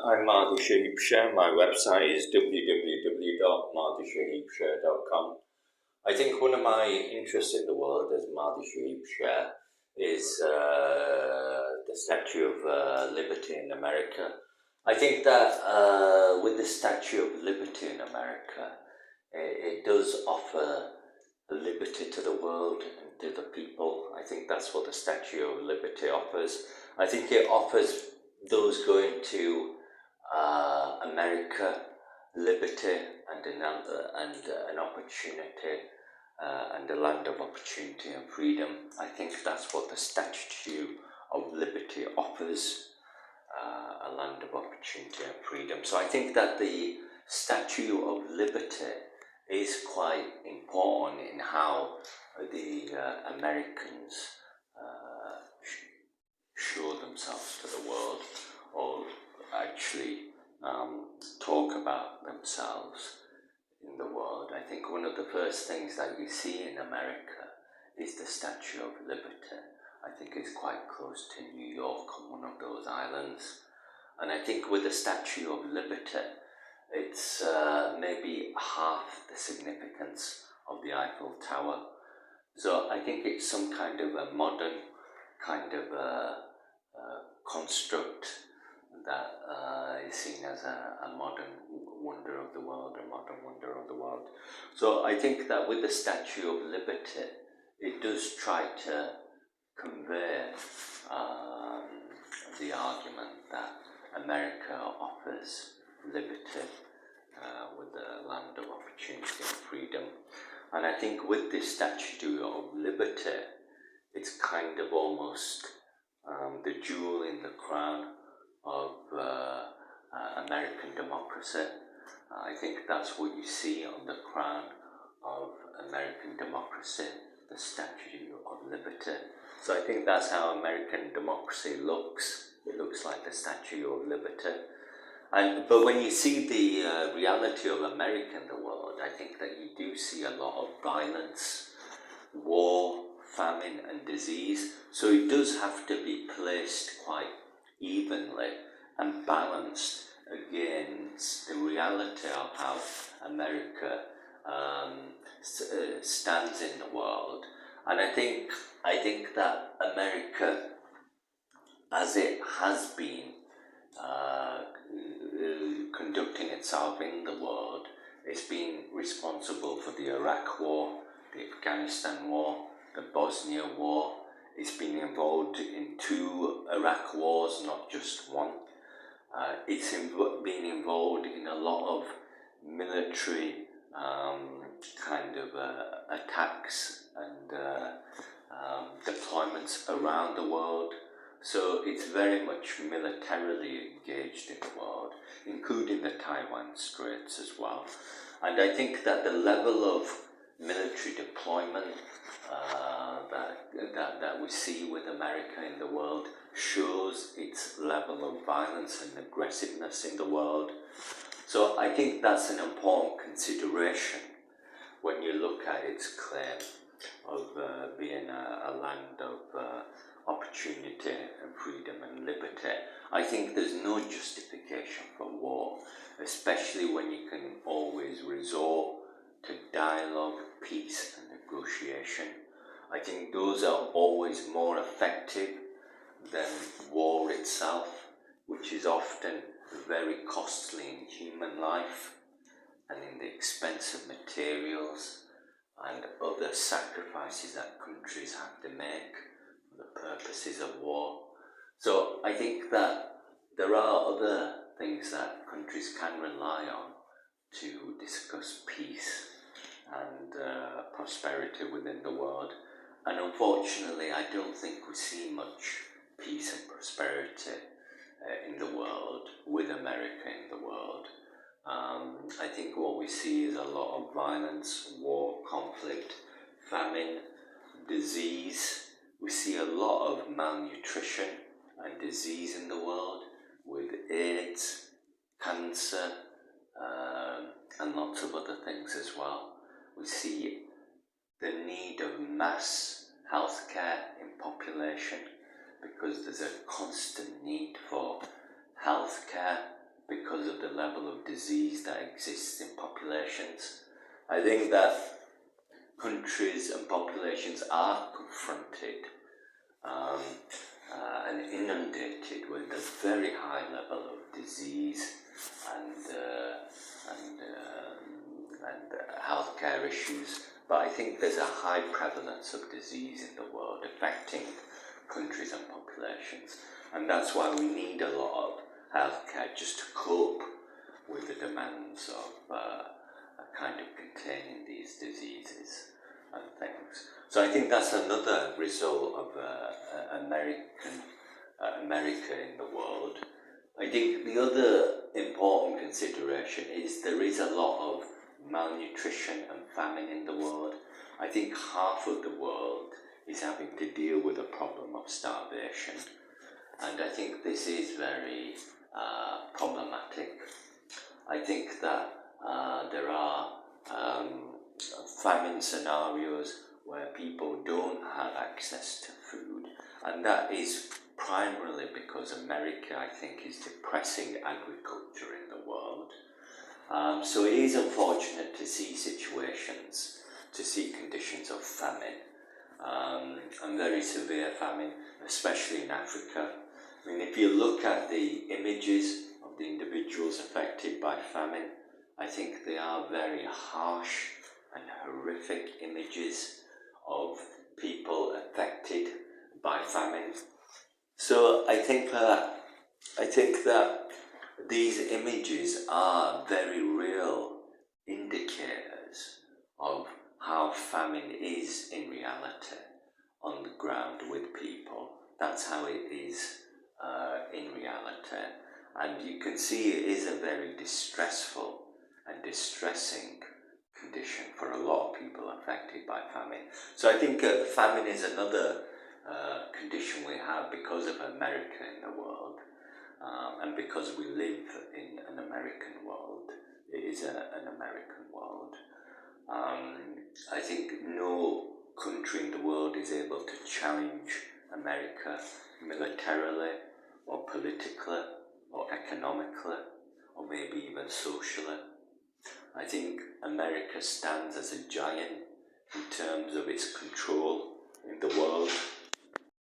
I'm Mahdi Shaheeb Sher. My website is www.mahdishaheebsher.com. I think one of my interests in the world as Mahdi Shaheeb Sher is the Statue of Liberty in America. I think that with the Statue of Liberty in America, it does offer liberty to the world and to the people. I think that's what the Statue of Liberty offers. I think it offers those going to America liberty and an opportunity and a land of opportunity and freedom. I think that's what the Statue of Liberty offers, a land of opportunity and freedom. So I think that the Statue of Liberty is quite important in how the Americans show themselves to the world, or actually talk about themselves in the world. I think one of the first things that you see in America is the Statue of Liberty. I think it's quite close to New York, on one of those islands. And I think with the Statue of Liberty, it's maybe half the significance of the Eiffel Tower. So I think it's some kind of a modern kind of construct that is seen as a modern wonder of the world, So I think that with the Statue of Liberty, it does try to convey the argument that America offers liberty with the land of opportunity and freedom. And I think with this Statue of Liberty, it's kind of almost the jewel in the crown of American democracy. I think that's what you see on the crown of American democracy, the Statue of Liberty. So I think that's how American democracy looks. It looks like the Statue of Liberty. But when you see the reality of America in the world, I think that you do see a lot of violence, war, famine and disease. So it does have to be placed quite evenly and balanced against the reality of how America stands in the world. And I think that America, as it has been conducting itself in the world, it's been responsible for the Iraq War, the Afghanistan War, the Bosnia War. It's been involved in 2 Iraq wars, not just one. It's been involved in a lot of military kind of attacks and deployments around the world. So it's very much militarily engaged in the world, including the Taiwan Straits as well. And I think that the level of military deployment that we see with America in the world shows its level of violence and aggressiveness in the world. So I think that's an important consideration when you look at its claim of being a land of opportunity and freedom and liberty. I think there's no justification for war, especially when you can always resort to dialogue, peace and negotiation. I think those are always more effective than war itself, which is often very costly in human life and in the expense of materials and other sacrifices that countries have to make for the purposes of war. So I think that there are other things that countries can rely on to discuss peace and prosperity within the world. And unfortunately, I don't think we see much peace and prosperity in the world, with America in the world. I think what we see is a lot of violence, war, conflict, famine, disease. We see a lot of malnutrition and disease in the world, with AIDS, cancer, and lots of other things as well. We see the need of mass healthcare in population, because there's a constant need for healthcare because of the level of disease that exists in populations. I think that countries and populations are confronted and inundated with a very high level of disease and healthcare issues. But I think there's a high prevalence of disease in the world affecting countries and populations, and that's why we need a lot of healthcare just to cope with the demands of kind of containing these diseases and things. So I think that's another result of America in the world. I think the other important consideration is there is a lot of malnutrition and famine in the world. I think half of the world is having to deal with a problem of starvation, and I think this is very problematic. I think that there are famine scenarios where people don't have access to food, and that is primarily because America, I think, is depressing agriculture in the world. So it is unfortunate to see situations, to see conditions of famine, and very severe famine, especially in Africa. I mean, if you look at the images of the individuals affected by famine, I think they are very harsh and horrific images of people affected by famine. So I think that these images are very real indicators of how famine is in reality on the ground with people. That's how it is in reality. And you can see it is a very distressful and distressing condition for a lot of people affected by famine. So I think famine is another condition we have because of America in the world, and because we live in an American world. It is an American world. I think no country in the world is able to challenge America militarily or politically or economically or maybe even socially. I think America stands as a giant in terms of its control in the world.